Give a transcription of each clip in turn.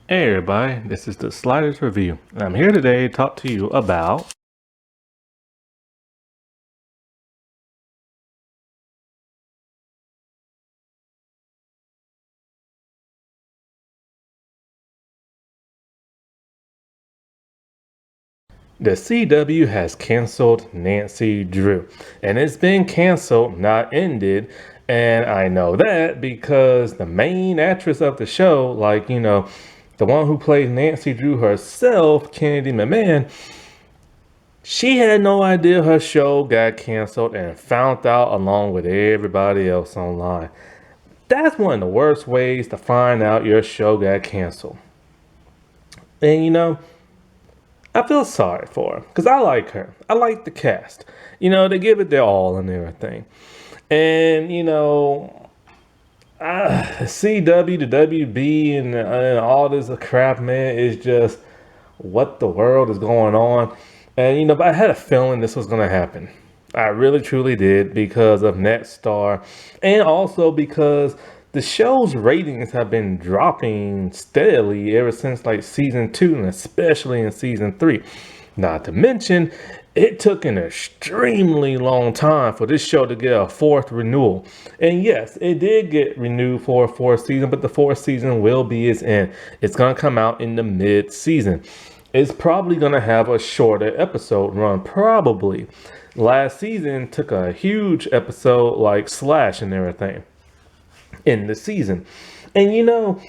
Hey everybody, this is the Sliders Review, and I'm here today to talk to you about the CW has canceled Nancy Drew, and it's been canceled, not ended. And I know that because the main actress of the show, the one who played Nancy Drew herself, Kennedy McMahon, she had no idea her show got canceled and found out along with everybody else online. That's one of the worst ways to find out your show got canceled. And I feel sorry for her because I like her. I like the cast. They give it their all and everything. And CW, the WB, and all this crap, man, is just what the world is going on. And but I had a feeling this was gonna happen. I really truly did because of Netstar, and also because the show's ratings have been dropping steadily ever since like season 2 and especially in season 3. Not to mention, it took an extremely long time for this show to get a fourth renewal. And yes, it did get renewed for a fourth season, but the fourth season will be its end. It's going to come out in the mid-season. It's probably going to have a shorter episode run, probably. Last season took a huge episode like Slash and everything in the season. And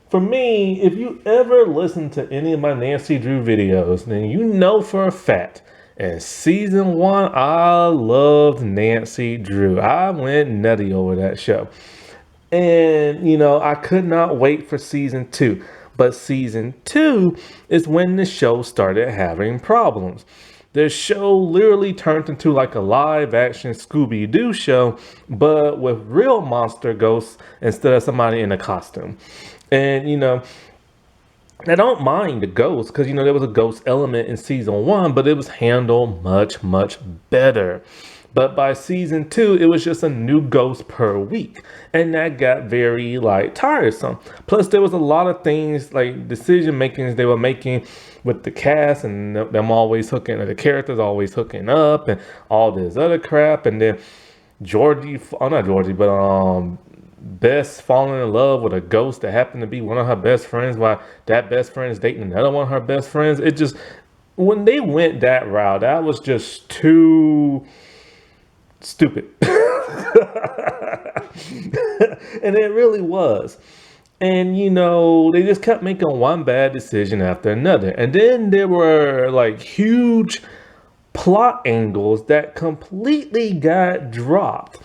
for me, if you ever listen to any of my Nancy Drew videos, then you know for a fact, in season 1, I loved Nancy Drew. I went nutty over that show. And, I could not wait for season 2. But season 2 is when the show started having problems. The show literally turned into like a live action Scooby-Doo show, but with real monster ghosts instead of somebody in a costume. And, I don't mind the ghost because, there was a ghost element in season 1, but it was handled much, much better. But by season 2, it was just a new ghost per week. And that got very tiresome. Plus there was a lot of things like decision makings they were making with the cast and them always the characters always hooking up and all this other crap. And then not Georgie, but Bess falling in love with a ghost that happened to be one of her best friends while that best friend is dating another one of her best friends. It just, when they went that route, that was just too stupid. And it really was. And they just kept making one bad decision after another. And then there were like huge plot angles that completely got dropped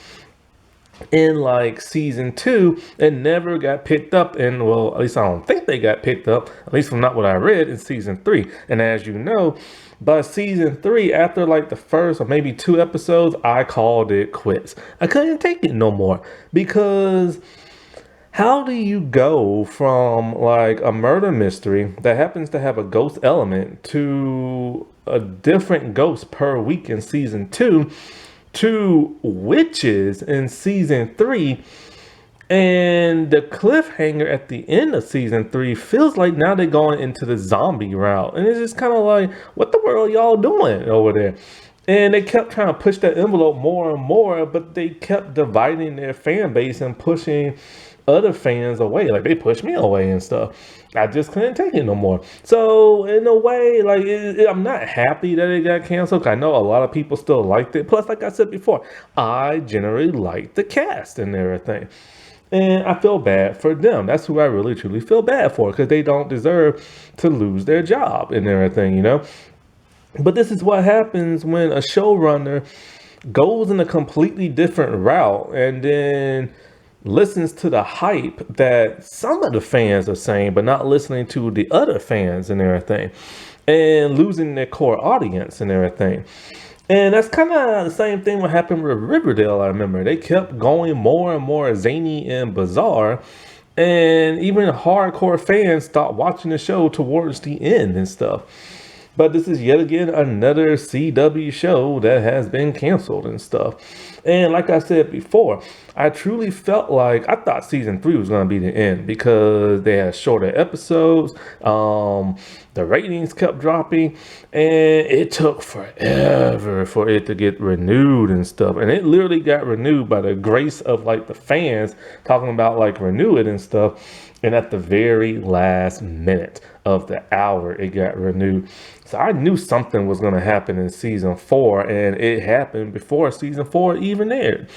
in like season 2 and never got picked up in, well, at least I don't think they got picked up, at least from not what I read, in season 3. And as you know, by season 3, after like the first or maybe 2 episodes, I called it quits. I couldn't take it no more because how do you go from like a murder mystery that happens to have a ghost element to a different ghost per week in season 2 to witches in season 3, and the cliffhanger at the end of season 3 feels like now they're going into the zombie route, and it's just kind of like, what the world y'all doing over there? And they kept trying to push that envelope more and more, but they kept dividing their fan base and pushing other fans away. Like they pushed me away and stuff. I just couldn't take it no more. So in a way, I'm not happy that it got canceled. I know a lot of people still liked it. Plus, like I said before, I generally like the cast and everything. And I feel bad for them. That's who I really truly feel bad for, because they don't deserve to lose their job and everything, But this is what happens when a showrunner goes in a completely different route and then listens to the hype that some of the fans are saying, but not listening to the other fans and everything, and losing their core audience and everything. And that's kind of the same thing what happened with Riverdale. I remember they kept going more and more zany and bizarre, and even hardcore fans stopped watching the show towards the end and stuff. But this is yet again another CW show that has been canceled and stuff. And like I said before, I truly felt like I thought season three was going to be the end because they had shorter episodes. The ratings kept dropping, and it took forever for it to get renewed and stuff. And it literally got renewed by the grace of like the fans talking about like renew it and stuff. And at the very last minute of the hour, it got renewed. So I knew something was going to happen in season four, and it happened before season four even aired.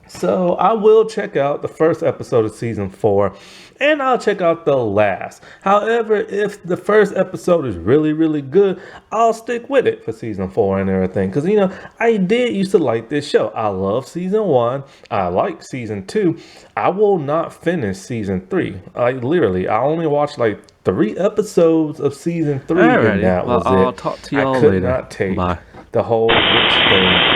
So I will check out the first episode of season four, and I'll check out the last. However, if the first episode is really, really good, I'll stick with it for season four and everything. Because, I did used to like this show. I love season one. I like season two. I will not finish season three. I only watched like 3 episodes of season three, and Alrighty, that well, was I'll it. talk to I y'all could later. not take Bye. the whole witch thing